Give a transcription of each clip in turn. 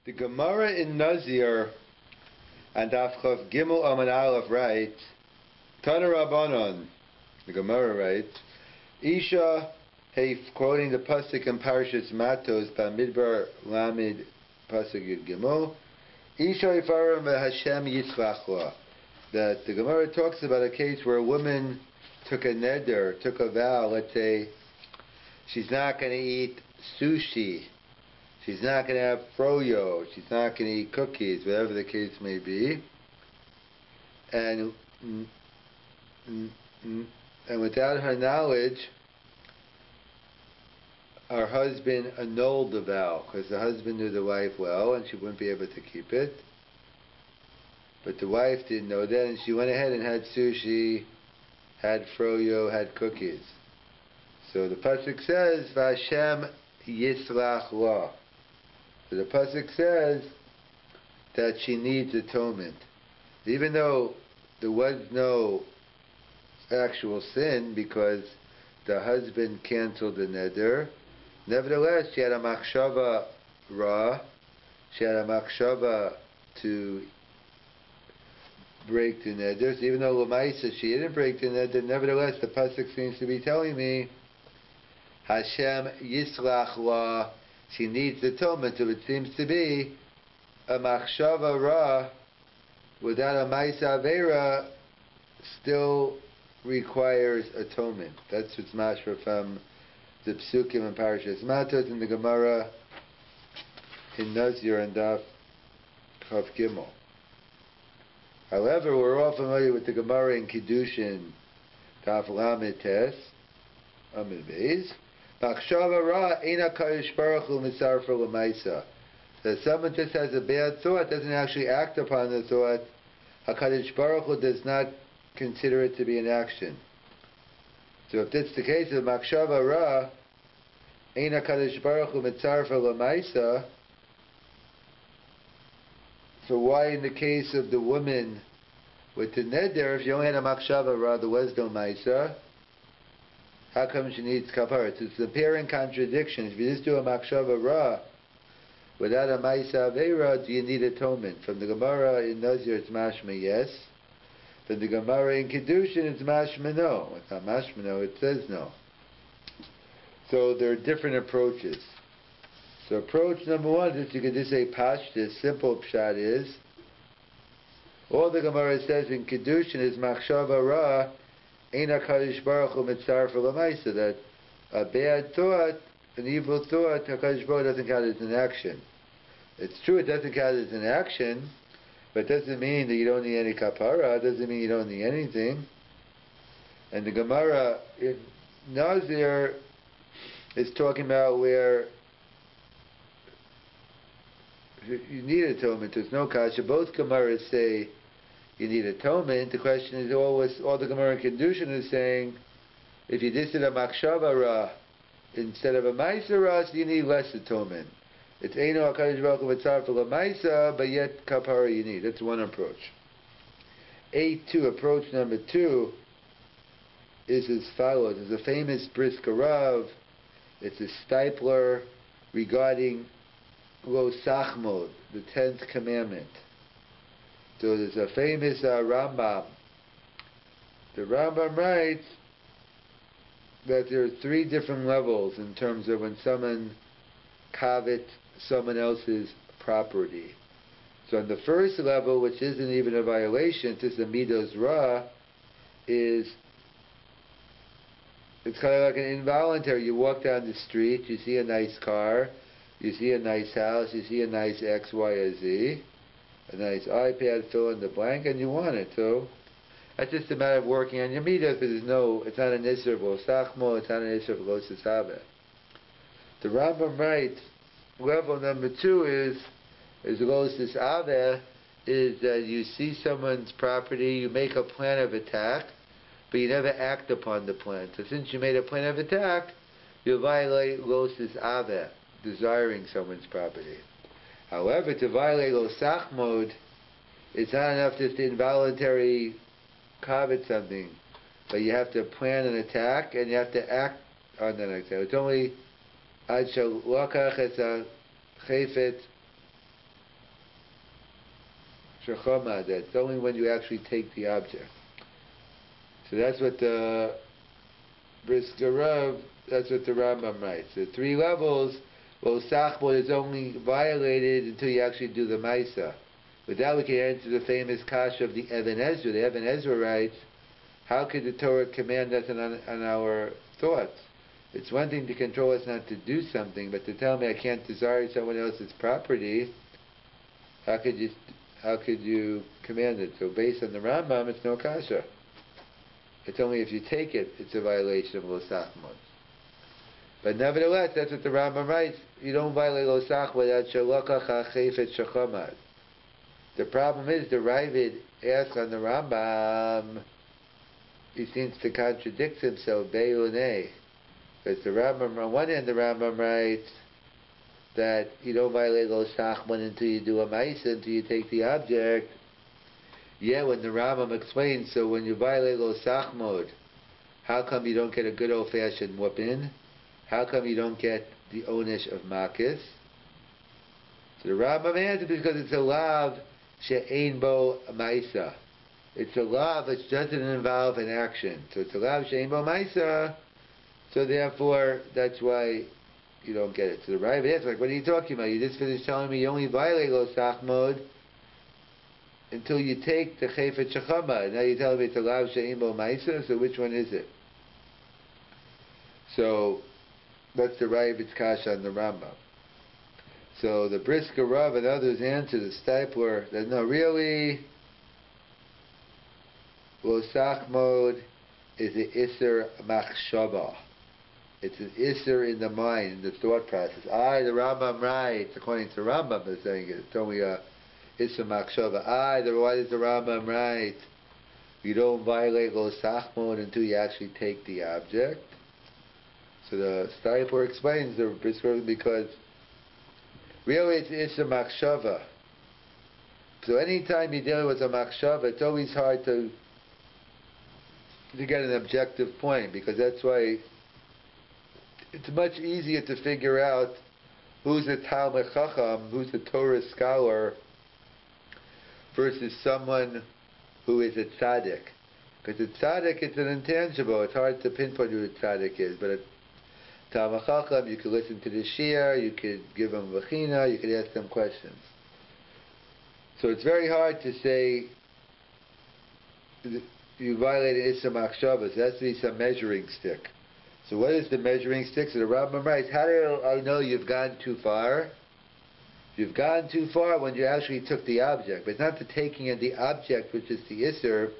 The Gemara in Nazir and Afchav Gimel Amud Aleph writes, Tana Rabbanon, the Gemara writes, Isha, quoting the pasuk in Parashas Matos, BaMidbar Lamid pasuk Yud Gimel, Isha Yifarim Hashem Yitzchach La. That the Gemara talks about a case where a woman took a neder, took a vow. Let's say she's not going to eat sushi, she's not going to have froyo, she's not going to eat cookies, whatever the case may be, and without her knowledge, her husband annulled the vow because the husband knew the wife well and she wouldn't be able to keep it. But the wife didn't know that, and she went ahead and had sushi, had froyo, had cookies. So the pasuk says, "V'Hashem Yislach La." So the pasuk says that she needs atonement, even though there was no actual sin because the husband canceled the neder. Nevertheless, she had a machshava ra. She had a machshava to break the neder. So even though Lamaisa she didn't break the neder, nevertheless the pasuk seems to be telling me Hashem Yislach La. She needs atonement. So it seems to be a machshava ra without a ma'isa avera still requires atonement. That's what's mashra from the psukim and Parashas Matos in the Gemara in Nazir and Daf Chav Gimel. However, we're all familiar with the Gemara in Kiddushin, Daf Lamed Tes, Amid Beis. Machshava ra eina kadosh baruch hu misarfa l'maisa. That someone just has a bad thought, doesn't actually act upon the thought, HaKadosh Baruch Hu does not consider it to be an action. So if that's the case of Machshava ra eina kadosh baruch hu misarfa l'maisa, so why in the case of the woman with the neder, if you only had a machshava ra, there was no maisa, how come she needs kapara? It's an apparent contradiction. If you just do a machshava ra without a maisa aveira, do you need atonement? From the Gemara in Nazir, it's mashma yes. From the Gemara in Kiddushin, it's mashma no. It's not mashma no, it says no. So there are different approaches. So approach number one is you can just say pashtus, simple pshat is, all the Gemara says in Kiddushin is machshava ra, eina kadosh baruch hu mitzarfa l'maisa, that a bad thought, an evil thought, HaKadosh Baruch Hu doesn't count as an action. It's true it doesn't count as an action, but it doesn't mean that you don't need any kapara, it doesn't mean you don't need anything. And the Gemara in Nazir is talking about where you need atonement. There's no kasha. Both Gemaras say you need atonement. The question is all the Gemara in Kiddushin is saying, if you just did a machshava ra instead of a ma'isa ra, so you need less atonement. It's eino hakadosh baruch hu mitzarfa l'maisa, but yet kapara you need. That's one approach. Approach number two is as follows. There's a famous Brisker Rav. It's a stipler regarding Lo Sachmod, the 10th commandment. So there's a famous Rambam. The Rambam writes that there are three different levels in terms of when someone covets someone else's property. So on the first level, which isn't even a violation, it's a midos ra, it's kind of like an involuntary. You walk down the street, you see a nice car, you see a nice house, you see a nice X, Y, or Z, a nice iPad, fill in the blank, and you want it. So that's just a matter of working on your midah, because it's not an isser of osachmo, it's not an isser of losasave. The Rambam writes, level number two is losasave, is that you see someone's property, you make a plan of attack, but you never act upon the plan. So since you made a plan of attack, you violate losasave, desiring someone's property. However, to violate losachmod, it's not enough just to involuntary covet something, but you have to plan an attack and you have to act on that attack. It's only ad shel lakach es chayfet shachomad. That's only when you actually take the object. So that's what the Brisker Rav, that's what the Rambam writes. The 3 levels, well, Sachbod is only violated until you actually do the Maisa. With that we can answer the famous kasha of the Even Ezra. The Even Ezra writes, how could the Torah command us on our thoughts? It's one thing to control us not to do something, but to tell me I can't desire someone else's property, how could you command it? So based on the Rambam, it's no kasha. It's only if you take it, it's a violation of Lo Sachmod. But nevertheless, that's what the Rambam writes. You don't violate Lo Sachmod without Shalokach HaChefet Shachamad. The problem is, the Ravid asks on the Rambam, he seems to contradict himself, Be'unei. Because the Rambam, on one hand, the Rambam writes that you don't violate Lo Sachmod until you do a Maisa, until you take the object. Yeah, when the Rambam explains, so when you violate Lo Sachmod, how come you don't get a good old-fashioned whooping? How come you don't get the Onish of Makis? So the Rambam answers because it's a lav she'ein bo Maisa. It's a lav which doesn't involve an action. So it's a lav she'ein bo Maisa, so therefore that's why you don't get it. So the Rabbi asks, like, what are you talking about? You just finished telling me you only violate Lo Sachmod until you take the Chefet Shechama. Now you're telling me it's a lav she'ein bo Maisa, so which one is it? So that's the Ravid's kasha on the Rambam. So the Brisker Rav and others answer the Stipler that no, really, Lo Sachmod is an Isser Machshava. It's an Isser in the mind, in the thought process. The Rambam writes, according to the Rambam, is saying it. It's only a Isser Machshava. Why does the Rambam write? You don't violate Lo Sachmod until you actually take the object. So the Stipler explains the Brisker because really it's a machshava. So anytime you're dealing with a machshava, it's always hard to get an objective point, because that's why it's much easier to figure out who's a Talmud Chacham, who's a Torah scholar, versus someone who is a tzaddik. Because a tzaddik, it's an intangible. It's hard to pinpoint who a tzaddik is, but Talmud Chacham, you could listen to the Shir, you could give them v'china, you could ask them questions. So it's very hard to say you violated Issa Machshava. There has to be some measuring stick. So what is the measuring stick? So the Rambam writes, how do I know you've gone too far? You've gone too far when you actually took the object. But it's not the taking of the object which is the Isser.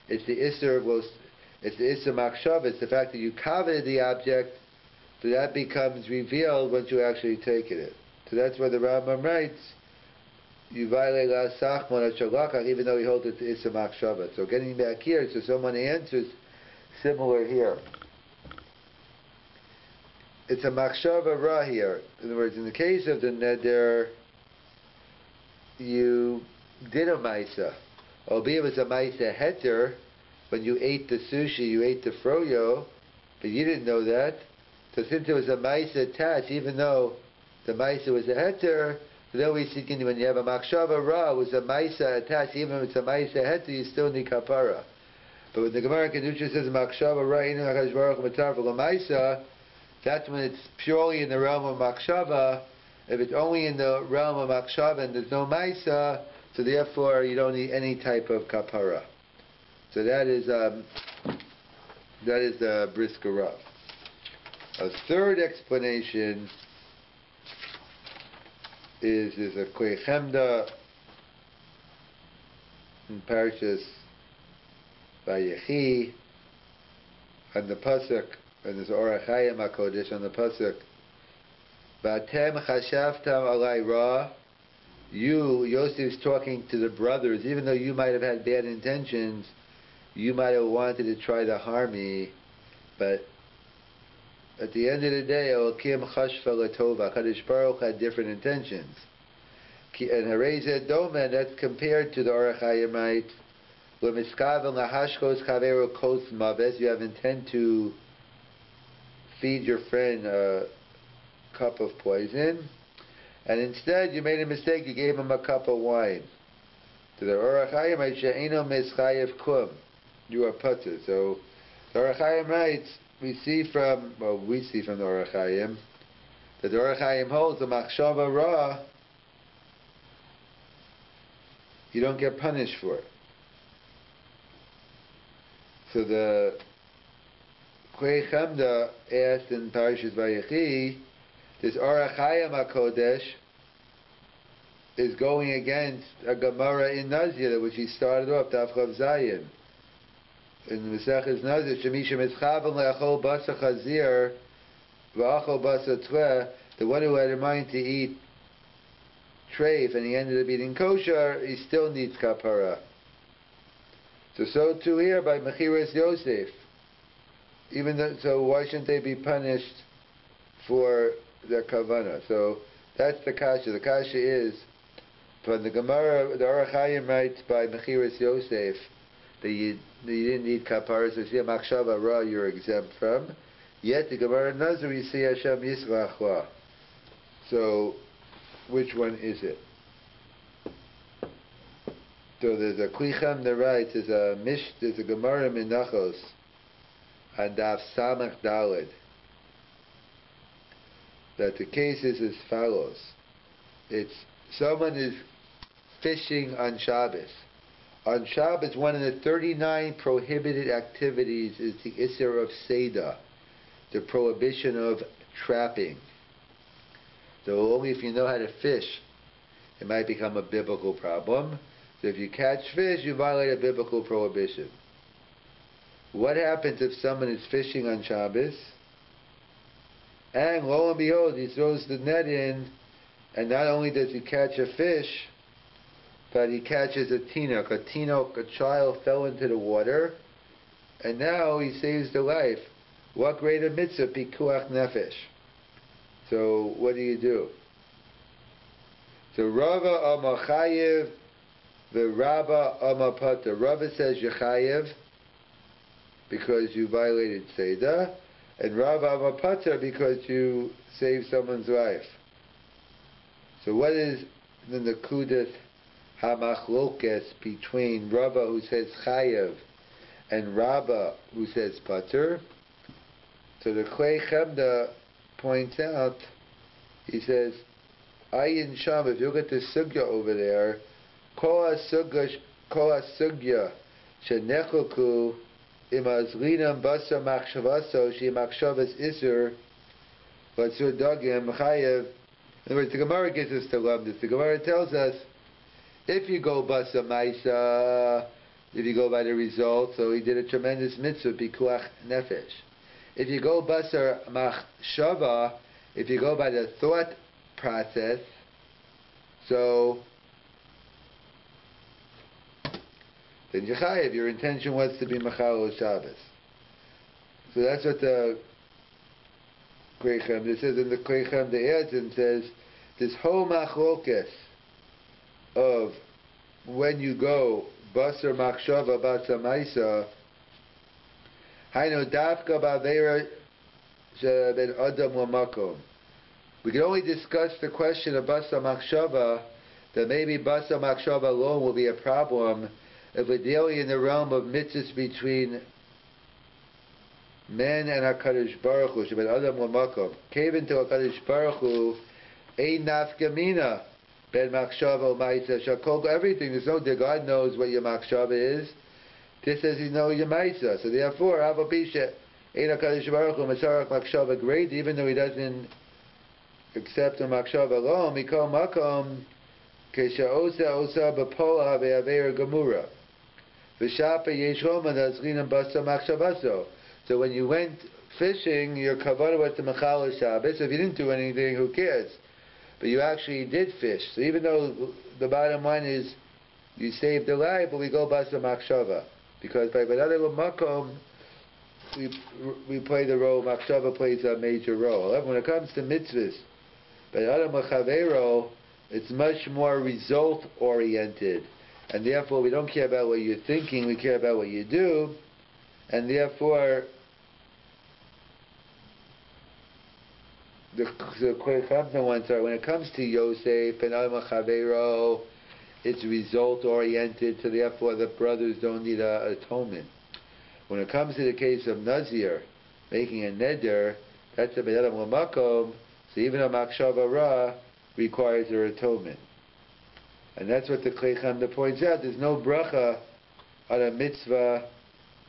It's the Isser, it's the Issa Machshava. It's the fact that you coveted the object. So that becomes revealed once you actually take it. So that's why the Rambam writes, you violate La Sachmon at Shalakach, even though he holds it to Issa Machshava. So getting back here, so someone answers similar here. It's a Machshava Ra here. In other words, in the case of the Neder, you did a Maisa. Albeit it was a Maisa Heter, when you ate the sushi, you ate the froyo, but you didn't know that. So since it was a Maisa attached, even though the Maisa was a Heter, so then we see when you have a Machshava Ra, it was a Maisa attached, even if it's a Maisa Heter, you still need Kapara. But when the Gemara Kedusha says Machshava Ra, Inu HaKadosh Baruch Hu Matar V'lo Maisa, that's when it's purely in the realm of Machshava. If it's only in the realm of Machshava and there's no Maisa, so therefore you don't need any type of Kapara. So that is the Brisker Rav. A third explanation is a Koy Chemda in Parashas Vayechi, and the pasuk, and there's Orach Hayim HaKodesh on the pasuk. V'atem chashavtam alai ra. You, Yosef, is talking to the brothers, even though you might have had bad intentions, you might have wanted to try to harm me, but at the end of the day, Elokim chashva latova. Kadosh Baruch had different intentions. And Harei Domen, that's compared to the Orach Hayim, right? L'miskaven lahashkos kaveru kos maves. You have intent to feed your friend a cup of poison, and instead you made a mistake. You gave him a cup of wine. To the Orach Hayim writes, She'eno mischayev kum. You are putter. So the Orach Hayim writes, we see from the Orach Hayim that the Orach Hayim holds the machshava ra, you don't get punished for it. So the Kwei Chamda asked in Parashas Vayechi, this Orach Hayim HaKodesh is going against a Gemara in Nazir, which he started off, Daf Chav Zayin. In the Maseches Nazir, Shemisha Mischavan Le'achol Basa Chazir V'achol Basa Tveh, the one who had in mind to eat treif and he ended up eating kosher, he still needs kapara. So too here by Mechiras Yosef. Even though, so why shouldn't they be punished for their kavana? So that's the kasha. The kasha is, from the Gemara, the Orach Hayim writes by Mechiras Yosef that you didn't need kapara, so see a machshava ra you're exempt from. Yet the Gemara Nazir you see Hashem Yisrach la. So which one is it? So there's a Klicham that writes, there's a Gemara Menachos on Daf Samach Daled, that the case is as follows. It's someone is fishing on Shabbos. On Shabbos, one of the 39 prohibited activities is the Isser of Seda, the prohibition of trapping. So only if you know how to fish, it might become a biblical problem. So if you catch fish, you violate a biblical prohibition. What happens if someone is fishing on Shabbos, and lo and behold, he throws the net in, and not only does he catch a fish, but he catches a tinok. A child fell into the water, and now he saves the life. What greater mitzvah, pikuach nefesh? So what do? So Rava Amachayev, the Rabba Amapata. Rava says Yechayev because you violated Seder, and Rava Amapata because you saved someone's life. So what is the Nekudat Hamachlokes between Rava who says Chayev and Rabba who says Pater? So the Klei Chemda points out, he says, Ayin Sham, if you look at the sugya over there, Kol ha-sugya shenechoku imazlinam basa machshavaso she machshavas iser vatzur dagim chayev. In other words, the Gemara gives us to love this. The Gemara tells us, if you go basa maisa, if you go by the result, so he did a tremendous mitzvah, pikuach nefesh. If you go basar machshava, if you go by the thought process, so then Yechayev, your intention was to be Machal Shabbos. So that's what the Kreichem, it says in the Kreichem, the adds and says, this whole machlokes of when you go basar machshava basar maisa, hainu dafka ba'avera ben adam lamakom. We can only discuss the question of basar machshava, that maybe basar machshava alone will be a problem if we're dealing in the realm of mitzvahs between men and HaKadosh Baruch Hu, ben adam lamakom. Cave to HaKadosh Baruch Hu, ein nafkamina ben machshava u'maisa shakol everything. There's no, God knows what your machshava is. This says you know your maisa. So therefore, Avapisha ein HaKadosh Baruch Hu Masarach machshava great, even though he doesn't accept a machshava alone, mikol makom kesha osa b'pola ve'avera gemura v'shapa yesh roman azrinam basa machshavaso. So when you went fishing, your kavanah was to machal Shabbos. If you didn't do anything, who cares? But you actually did fish. So even though the bottom line is you saved a life, but we go basa machshava. Because by another makom, we play the role, machshava plays a major role. However, when it comes to mitzvahs, by another machavero, it's much more result oriented. And therefore we don't care about what you're thinking, we care about what you do. And therefore the when it comes to Yosef and Al Machavero, it's result-oriented, so therefore the brothers don't need atonement. When it comes to the case of Nazir, making a neder, that's a B'Adam L'Makom, so even a Machshava Ra requires their atonement. And that's what the Klei Chemda points out. There's no bracha on a mitzvah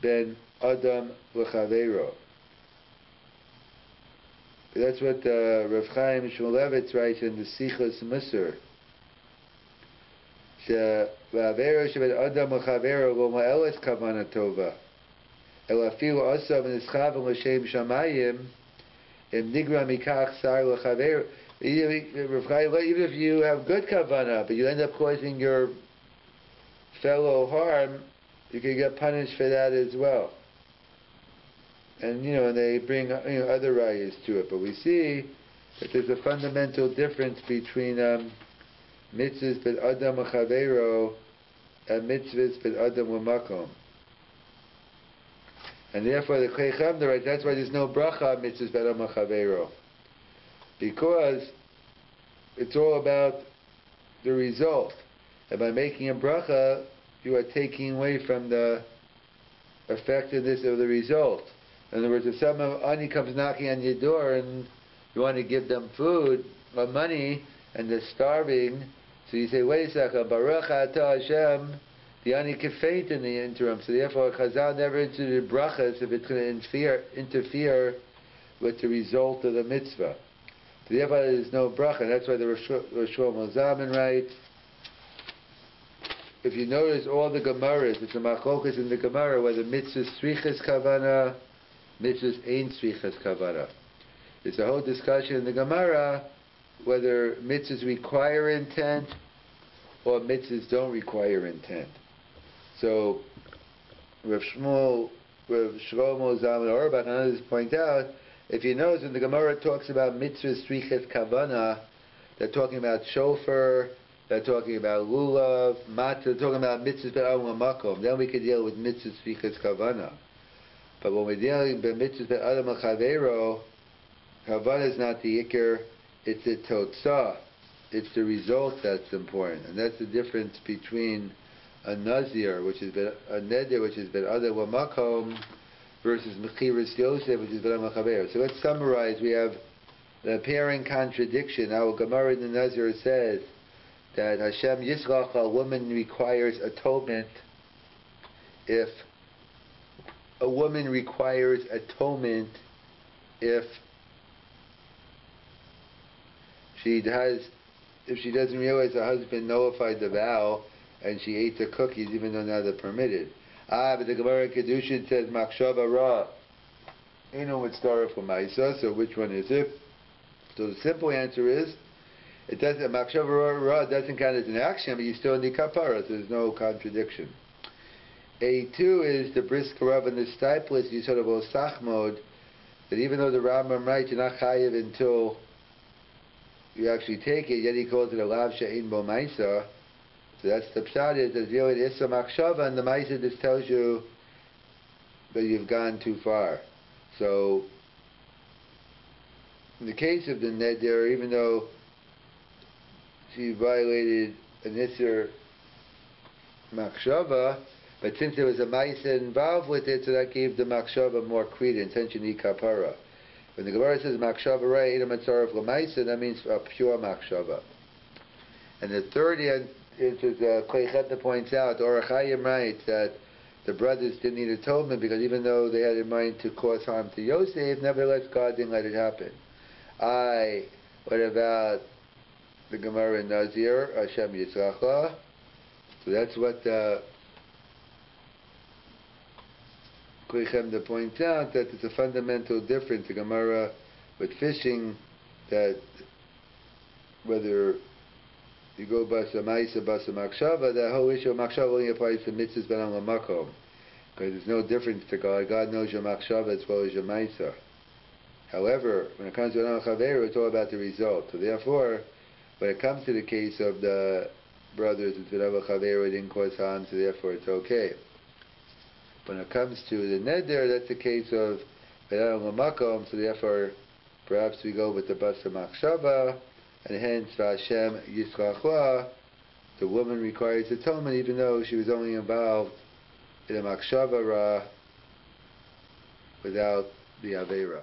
ben Adam L'Chaveiro. That's what Rav Chaim Shmulevitz writes in the Sichos Musar. L'Chaveiro sheben Adam L'Chaveiro lo ma'eles kavana tova. El afilu asav nischav l'shem shamayim im nigra mikach sar L'Chaveiro. Even if you have good kavanah, but you end up causing your fellow harm, you can get punished for that as well. And they bring other rayas to it, but we see that there's a fundamental difference between mitzvahs ben adam u'chaveiro and mitzvahs ben adam u'makom. And therefore the Klei Chemda writes, that's why there's no bracha on mitzvahs ben adam u'chaveiro. Because it's all about the result. And by making a bracha, you are taking away from the effectiveness of the result. In other words, if someone ani comes knocking on your door and you want to give them food or money and they're starving, so you say, wait a second, Baruch Atah Hashem, the ani can faint in the interim. So therefore, Chazal never instituted brachas if it's going to interfere with the result of the mitzvah. So therefore, there's no bracha. That's why the Rosh Shlomo Zalman writes, if you notice all the Gemaras, it's a machlokas in the Gemara, whether mitzvahs tzrichas kavana, mitzvahs ain't tzrichas kavana. There's a whole discussion in the Gemara whether mitzvahs require intent or mitzvahs don't require intent. So Rav Shlomo Zalman Auerbach and others point out, if you notice when the Gemara talks about mitzvahs tzrichas kavana, they're talking about shofar, they're talking about lulav, matzah, they're talking about mitzvahs be'adam makom. Then we could deal with mitzvahs tzrichas kavana. But when we're dealing with mitzvahs be'adam chaveiro, kavana is not the ikar, it's the totzah. It's the result that's important. And that's the difference between a nazir, which is a neder, which is be'adam makom, versus mechiras yosef, which is be'adam chaveiro. So let's summarize. We have the apparent contradiction. Our Gemara in the Nazir says that Hashem Yisrach, a woman requires atonement if she doesn't realize her husband nullified the vow and she ate the cookies even though now they're permitted. But the Gemara Kedushin says Machshava Ra. It's Dara for Maisa, so which one is it? So the simple answer is it doesn't. Machshava Ra doesn't count as an action, but you still need kapara. So there's no contradiction. A2 is the brisk Rav and the Stiplis. You sort of osach mode that even though the Rambam writes you're not chayiv until you actually take it, yet he calls it a lav she'ein bo maisa. So that's the pshat is there's really issa machshava, and the maisa just tells you that you've gone too far. So in the case of the neder, even though she violated an isser machshava, but since there was a maisa involved with it, so that gave the machshava more credence. Hence you need kapara. When the Gemara says machshava rei ina matzarav l'maisa, that means a pure machshava. And the third is Klei Chemda points out, Or Chaim writes that the brothers didn't need atonement because even though they had in mind to cause harm to Yosef, nevertheless God didn't let it happen. What about the Gemara in Nazir, Hashem Yitzracha? So that's what Klei Chemda points out, that it's a fundamental difference. The Gemara with fishing, that whether you go basa ma'isa, basa machshava, the whole issue of machshava only applies to mitzvahs ben al makom, because there's no difference to God. God knows your machshava as well as your ma'isa. However, when it comes to an chaveru, it's all about the result. So therefore, when it comes to the case of the brothers, it's ben al chaveru, it didn't cause harm, so therefore it's okay. When it comes to the neder, that's the case of ben al makom, so therefore perhaps we go with the basa machshava, and hence Hashem Yisrachla, the woman requires atonement even though she was only involved in a Makshava Ra without the Aveira.